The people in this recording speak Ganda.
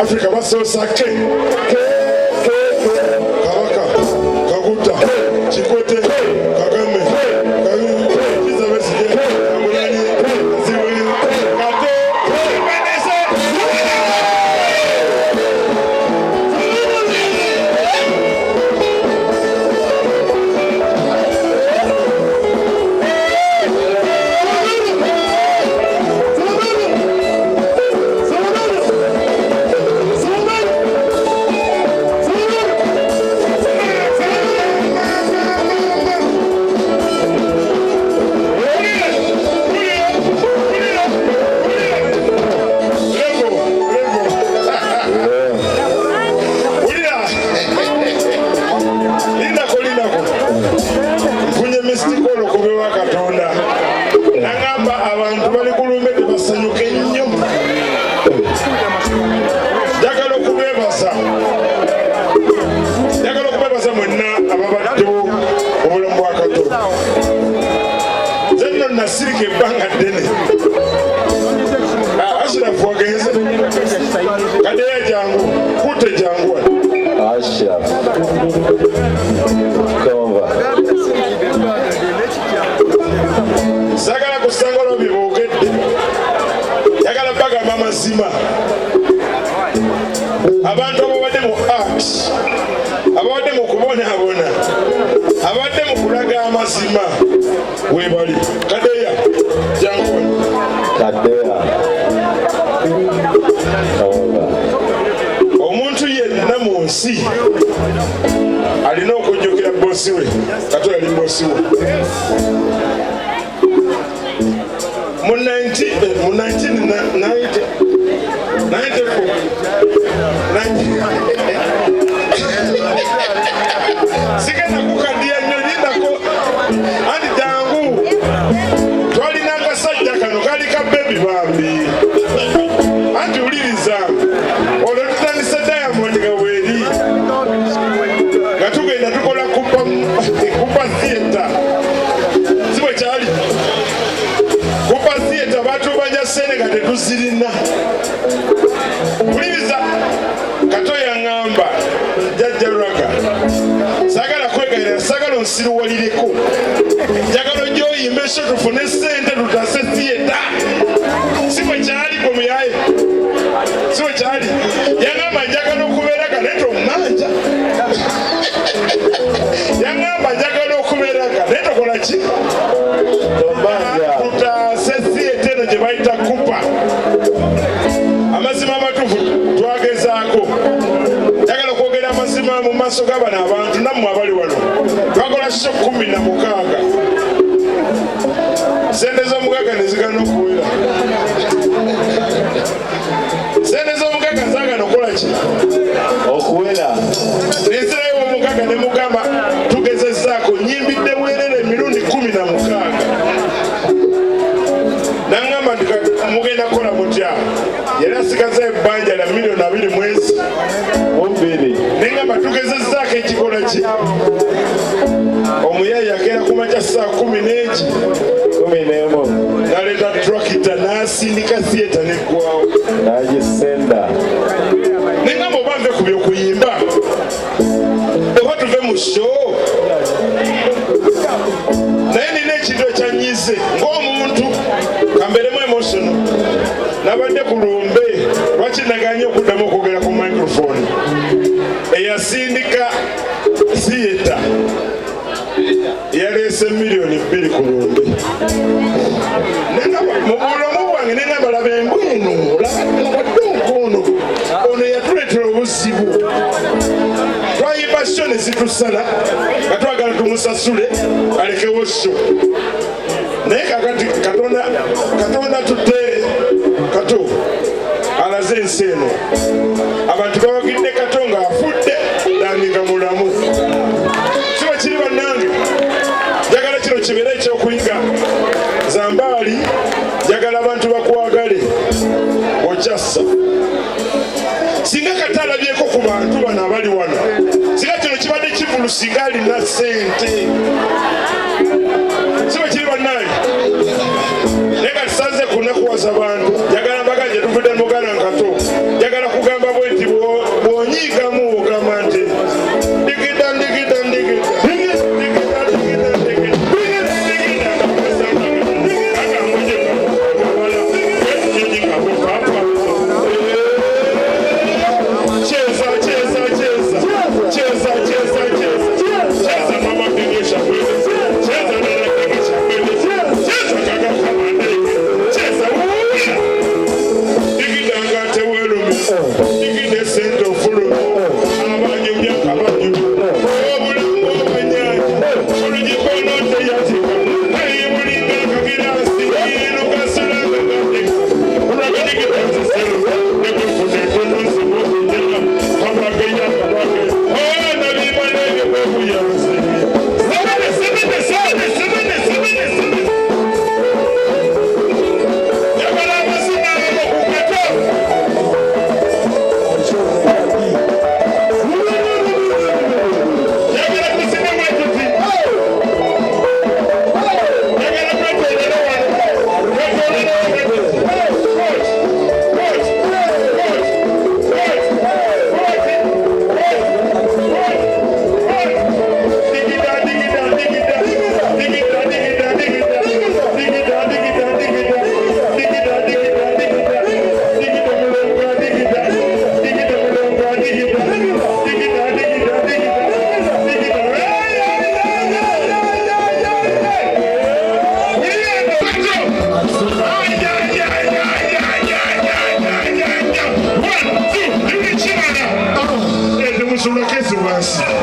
Africa was so sake. Kabaka, Kaguta, Chikote, Kagame, nasirike banga dene ashira fuageze kadeya jangu kute jangu ashira kova sagala kusangolo bibogedde yagala baga mama zima abantu ababadde mu art ababadde mu kubonabona abadde mu kulaga amazima webali kadeya jangu kadeya omuntu yenna mu nsi alina okujjukira bosi we kato yali bosi we mu 1990 sigenda kukadiya nnyo lindako anti jangu twalina akasajja kano kali ka bebi bambi anti wuliriza olwo tutandise Diamond nga weeri nga tugenda tukola kupa theatre si bwe kyali kupa theatre batubanja sene nga tetuzirina wuliriza kato yaŋŋamba Jjajja Ragadee sagala kwegayira sagala onsiruwalireko njagala ojja oyimbe so tufune sente tutase theatre si bwe kyali gwe muyaye si bwe kyali yaŋŋamba njagala okubeera naye tommanja yaŋŋamba njagala okubeera naye tokola ki tutase theatre eno gye bayita kupa amazima amatuufu twagezaako njagala okwogera amazima mu maaso g'abano abantu nammwe abali wano twakola so 16 sente z'omugagga ne zigana okuwera sente z'omugagga zaagana okukola ki okuwera nezirayo omugagga ne mugamba tugezezzaako nyimbidde bwerere emirundi 16 naŋŋamba nti mugenda kukola mutya yali asigaza ebbanja lya $2 mwezi neŋŋamba tugezezzaako ekikola ki omuyayi yakeera ku makya saa 11 naleeta trakita n'asindika theatre neggwawo nagisenda neŋŋamba oba nve ku byokuyimba oba tuve mu show naye nina ekintu ekyanyize ng'omuntu kamberemu emotional nabadde ku lumbe lwaki naganye okuddamu okwogera ku microphone eyasindika theatre yaleese $2,000,000 ku lumbe mu bulomu bwange neŋŋamba laba embwenu labadde ono yatuleetera obuzibu twayimba so ne zitusala nga twagala tumusasule alekewo so naye kakati katonda tudde kato alaze ensi eno abantu bawagidde kato nga afudde nandiga mulamu kiba kiri bannange njagala kino kibeera ekyokuyiga zambaali njagala abantu bakwagale okyassa singa kata alabyeko ku bantu bano abali wano singa kino kibadde kivulu singa alina ssente siba kiri bannange naye nga tusanze kunakuwaza bantu njagala mbaganje tuvudde mugana nkato njagala kugamba bwe nti bw'onyiigamu ogamba nti ndigida ndigida ndigida Musulakezi wansi